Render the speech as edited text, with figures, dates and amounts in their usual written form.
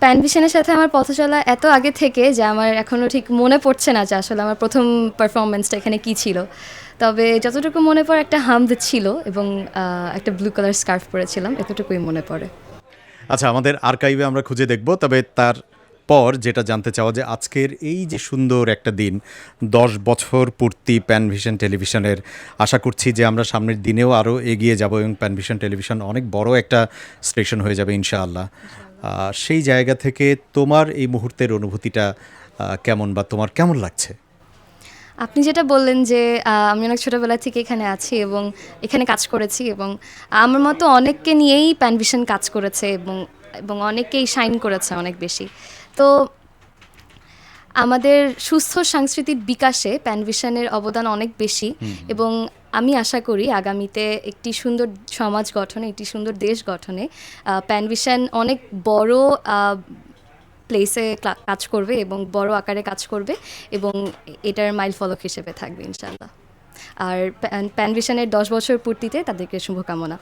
প্যানভিশনের সাথে আমার পথ চলা এত আগে থেকে যে আমার এখনও ঠিক মনে পড়ছে না যে আসলে আমার প্রথম পারফরমেন্সটা এখানে কী ছিল। তবে যতটুকু মনে পড়ে একটা হামদ ছিল এবং একটা ব্লু কালার স্কার্ফ পরেছিলাম, এতটুকুই মনে পড়ে। আচ্ছা, আমাদের আর্কাইভে আমরা খুঁজে দেখব। তবে তার পর যেটা জানতে চাওয়া যে আজকের এই যে সুন্দর একটা দিন, 10 বছর পূর্তি প্যানভিশন টেলিভিশনের, আশা করছি যে আমরা সামনের দিনেও আরও এগিয়ে যাব এবং প্যানভিশন টেলিভিশন অনেক বড় একটা স্টেশন হয়ে যাবে ইনশাআল্লাহ। সেই জায়গা থেকে তোমার এই মুহূর্তের অনুভূতিটা কেমন, বা তোমার কেমন লাগছে? আপনি যেটা বললেন যে আমি অনেক ছোটোবেলা থেকে এখানে আছি এবং এখানে কাজ করেছি, এবং আমার মতো অনেককে নিয়েই প্যানভিশন কাজ করেছে এবং এবং অনেকেই শাইন করেছে অনেক বেশি। তো আমাদের সুস্থ সাংস্কৃতিক বিকাশে প্যানভিশনের অবদান অনেক বেশি, এবং আমি আশা করি আগামীতে একটি সুন্দর সমাজ গঠনে, একটি সুন্দর দেশ গঠনে প্যানভিশন অনেক বড় প্লেসে কাজ করবে এবং বড় আকারে কাজ করবে, এবং এটার মাইল ফলক হিসেবে থাকবে ইনশাল্লাহ। আর প্যানভিশনের 10 বছর পূর্তিতে তাদেরকে শুভকামনা।